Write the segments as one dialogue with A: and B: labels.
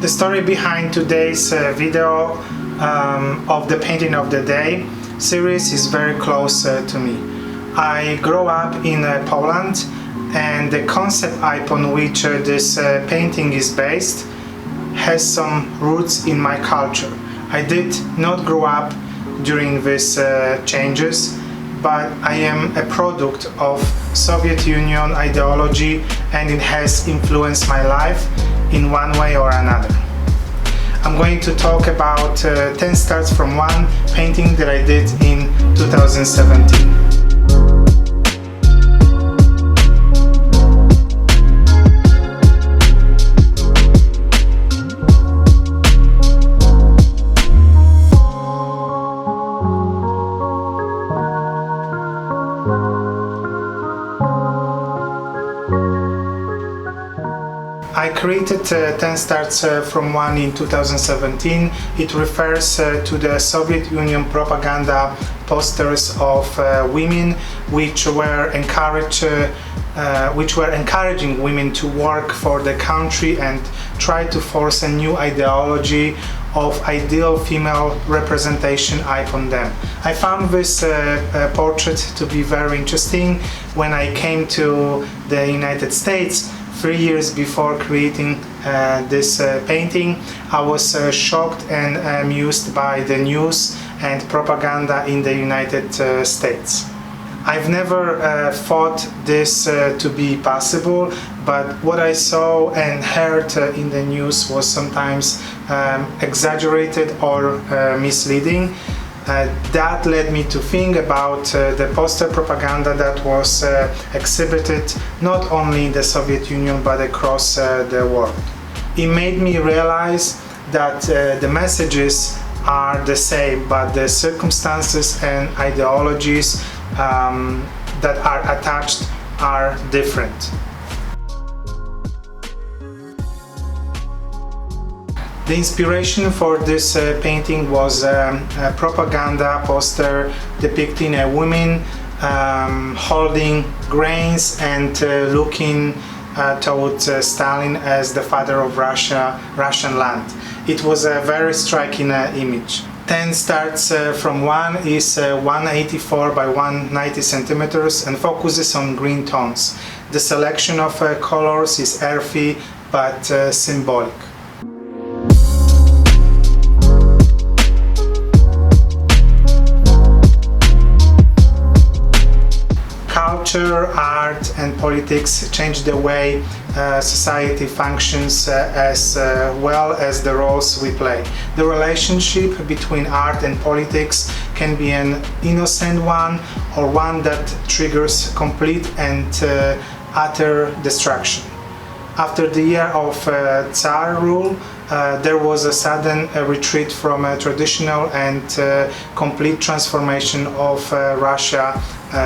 A: The story behind today's video of the painting of the day series is very close to me. I grew up in Poland, and the concept upon which this painting is based has some roots in my culture. I did not grow up during these changes, but I am a product of Soviet Union ideology, and it has influenced my life in one way or another. I'm going to talk about 10 starts from one painting that I did in 2017. I created 10 starts from one in 2017. It refers to the Soviet Union propaganda posters of women which were encouraging women to work for the country and try to force a new ideology of ideal female representation upon them. I found this portrait to be very interesting when I came to the United States 3 years before creating this painting. I was shocked and amused by the news and propaganda in the United States. I've never thought this to be possible, but what I saw and heard in the news was sometimes exaggerated or misleading. That led me to think about the poster propaganda that was exhibited not only in the Soviet Union but across the world. It made me realize that the messages are the same, but the circumstances and ideologies that are attached are different. The inspiration for this painting was a propaganda poster depicting a woman holding grains and looking towards Stalin as the father of Russian land. It was a very striking image. 10 starts from one is 184 by 190 centimeters and focuses on green tones. The selection of colors is earthy but symbolic. Culture, art and politics change the way society functions as well as the roles we play. The relationship between art and politics can be an innocent one or one that triggers complete and utter destruction. After the year of Tsar rule, there was a sudden retreat from a traditional and complete transformation of Russia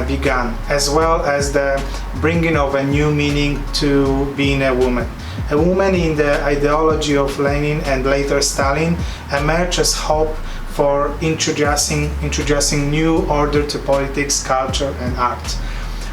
A: began, as well as the bringing of a new meaning to being a woman. A woman in the ideology of Lenin and later Stalin emerged as hope for introducing new order to politics, culture and art.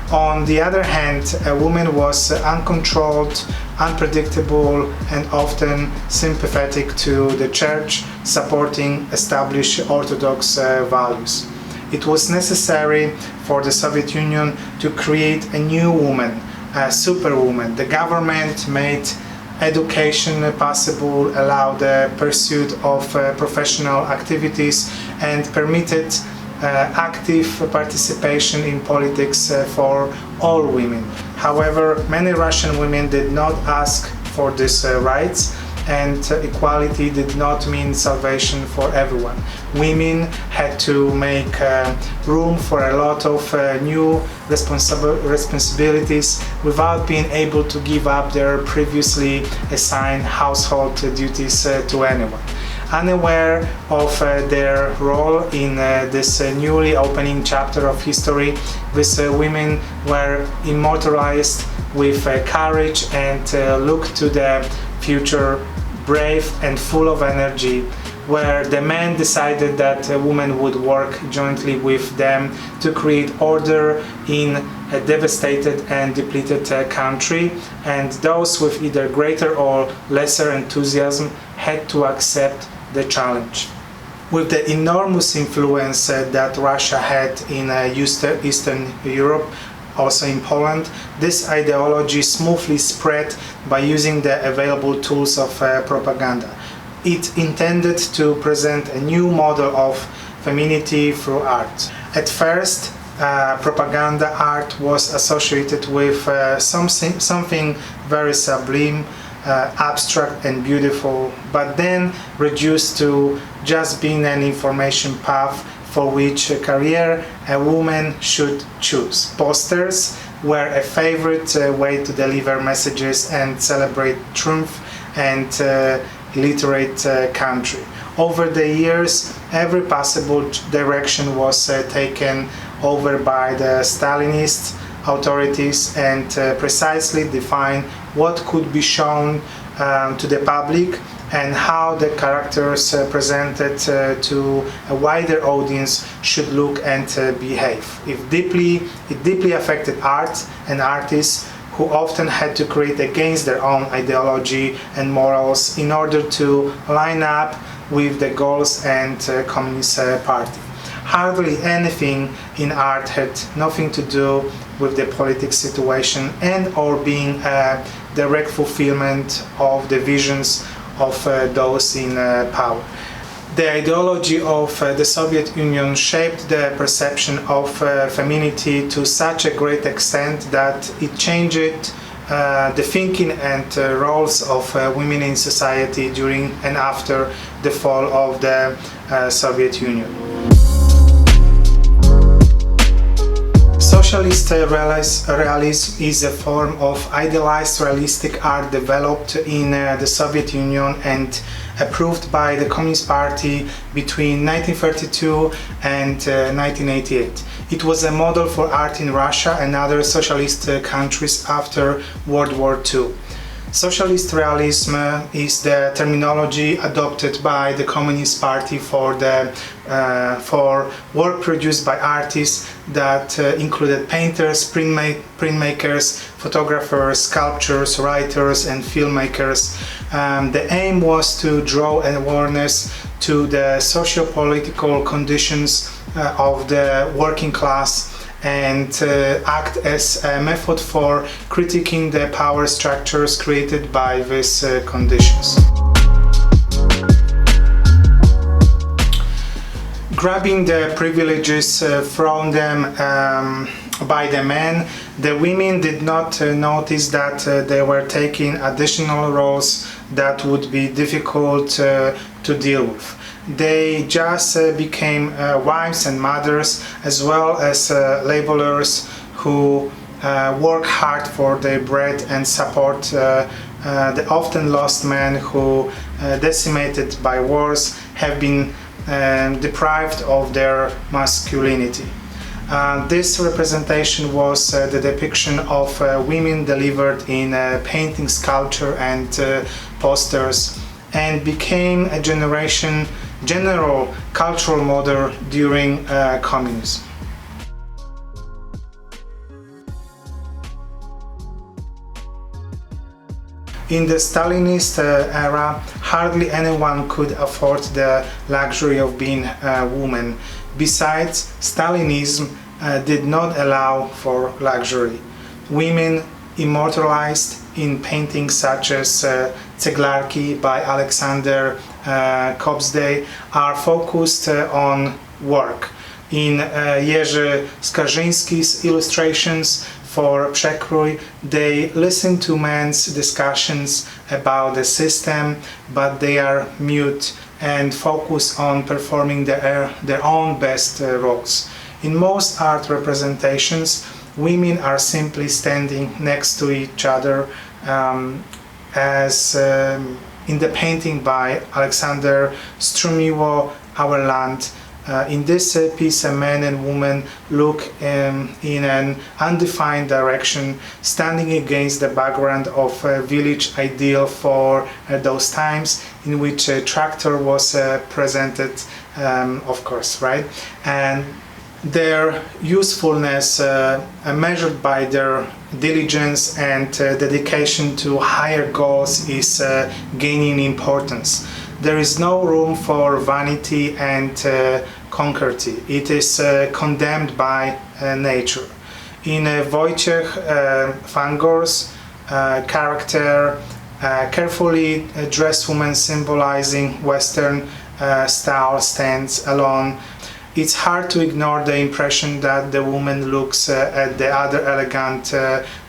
A: On the other hand, a woman was uncontrolled, unpredictable and often sympathetic to the church, supporting established Orthodox values. It was necessary for the Soviet Union to create a new woman, a superwoman. The government made education possible, allowed the pursuit of professional activities and permitted active participation in politics for all women. However, many Russian women did not ask for these rights, and equality did not mean salvation for everyone. Women had to make room for a lot of new responsibilities without being able to give up their previously assigned household duties to anyone. Unaware of their role in this newly opening chapter of history, these women were immortalized with courage and looked to the future brave and full of energy, where the men decided that a woman would work jointly with them to create order in a devastated and depleted country, and those with either greater or lesser enthusiasm had to accept the challenge. With the enormous influence that Russia had in Eastern Europe, also in Poland, this ideology smoothly spread by using the available tools of propaganda. It intended to present a new model of femininity through art. At first, propaganda art was associated with something very sublime, abstract and beautiful, but then reduced to just being an information path for which a career a woman should choose. Posters were a favorite way to deliver messages and celebrate triumph and illiterate country. Over the years, every possible direction was taken over by the Stalinist authorities and precisely defined what could be shown to the public and how the characters presented to a wider audience should look and behave. It deeply affected art and artists, who often had to create against their own ideology and morals in order to line up with the goals and Communist Party. Hardly anything in art had nothing to do with the political situation and or being a direct fulfillment of the visions of those in power. The ideology of the Soviet Union shaped the perception of femininity to such a great extent that it changed the thinking and roles of women in society during and after the fall of the Soviet Union. Socialist realism is a form of idealized realistic art developed in the Soviet Union and approved by the Communist Party between 1932 and 1988. It was a model for art in Russia and other socialist countries after World War II. Socialist realism is the terminology adopted by the Communist Party for work produced by artists that included painters, printmakers, photographers, sculptors, writers and filmmakers. The aim was to draw an awareness to the socio-political conditions of the working class and act as a method for critiquing the power structures created by these conditions. Grabbing the privileges from them by the men, the women did not notice that they were taking additional roles that would be difficult to deal with. They just became wives and mothers, as well as laborers who work hard for their bread and support the often lost men who, decimated by wars, have been deprived of their masculinity. This representation was the depiction of women delivered in painting, sculpture and posters, and became a general cultural model during communism. In the Stalinist era, hardly anyone could afford the luxury of being a woman. Besides, Stalinism did not allow for luxury. Women immortalized in paintings such as Ceglarki by Alexander 𝐒𝐚𝐫𝐭𝐬 are focused on work. In 𝐒𝐭𝐚𝐫𝐭𝐬's illustrations for Przekrój, they listen to men's discussions about the system, but they are mute and focus on performing their own best roles. In most art representations, women are simply standing next to each other, as in the painting by Aleksander Strumiło, Our Land, In this piece, a man and woman look in an undefined direction, standing against the background of a village ideal for those times in which a tractor was presented, of course, right? And their usefulness, measured by their diligence and dedication to higher goals, is gaining importance. There is no room for vanity and concrety. It is condemned by nature. In Wojciech Fangor's character, carefully dressed woman symbolizing Western style stands alone. It's hard to ignore the impression that the woman looks at the other elegant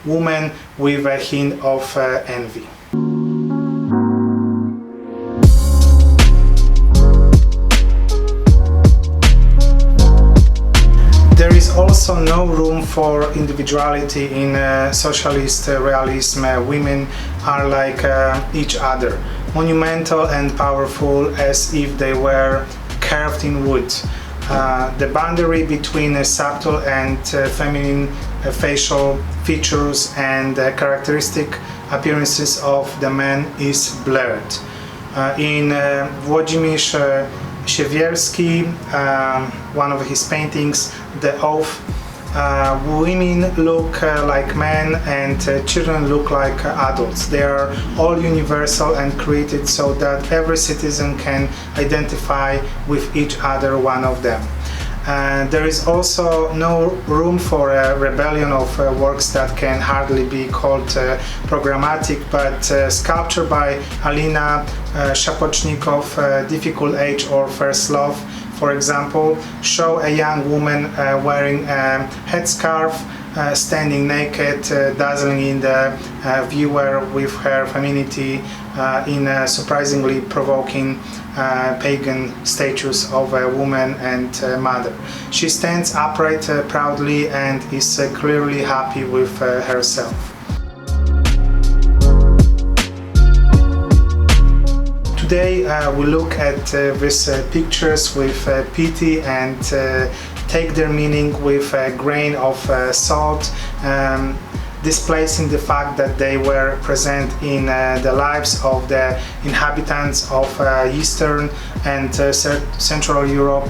A: woman with a hint of envy. There is also no room for individuality in socialist realism. Women are like each other, monumental and powerful, as if they were carved in wood. The boundary between subtle and feminine facial features and characteristic appearances of the man is blurred. In 𝐒𝐭𝐚𝐫𝐭𝐬, one of his paintings, The Oath, women look like men and children look like adults. They are all universal and created so that every citizen can identify with each other one of them. There is also no room for a rebellion of works that can hardly be called programmatic, but sculpture by Alina Szapocznikow, Difficult Age or First Love, for example, show a young woman wearing a headscarf, standing naked, dazzling in the viewer with her femininity in a surprisingly provoking pagan status of a woman and mother. She stands upright proudly and is clearly happy with herself. Today we look at these pictures with pity and take their meaning with a grain of salt, displacing the fact that they were present in the lives of the inhabitants of Eastern and Central Europe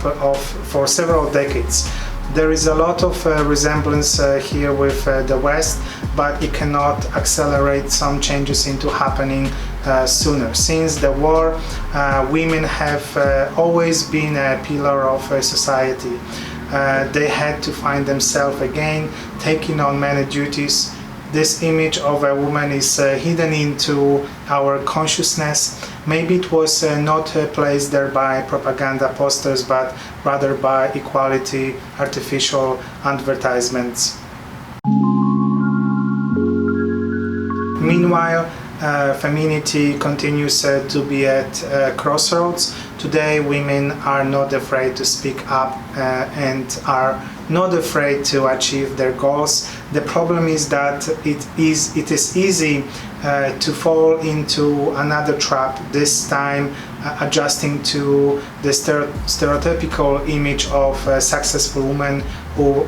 A: for several decades. There is a lot of resemblance here with the West, but it cannot accelerate some changes into happening sooner. Since the war, women have always been a pillar of society. They had to find themselves again, taking on many duties. This image of a woman is hidden into our consciousness. Maybe it was not placed there by propaganda posters, but rather by equality, artificial advertisements. Meanwhile, femininity continues to be at crossroads. Today, women are not afraid to speak up and are not afraid to achieve their goals. The problem is that it is easy to fall into another trap, this time adjusting to the stereotypical image of a successful woman who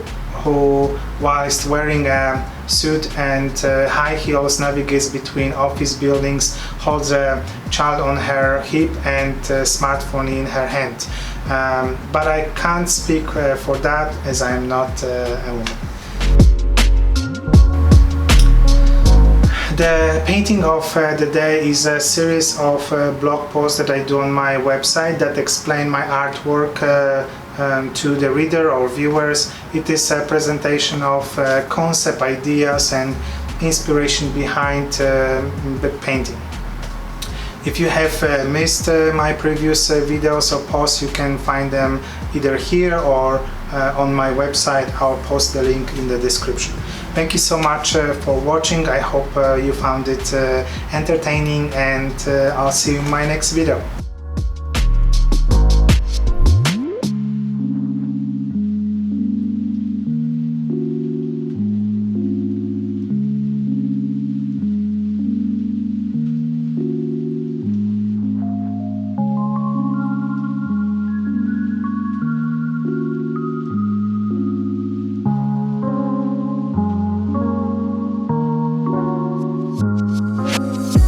A: whilst wearing a suit and high heels navigates between office buildings, holds a child on her hip and a smartphone in her hand. But I can't speak for that, as I am not a woman. The painting of the day is a series of blog posts that I do on my website that explain my artwork to the reader or viewers. It is a presentation of concept ideas and inspiration behind the painting. If you have missed my previous videos or posts, you can find them either here or on my website. I'll post the link in the description. Thank you so much for watching. I hope you found it entertaining, and I'll see you in my next video.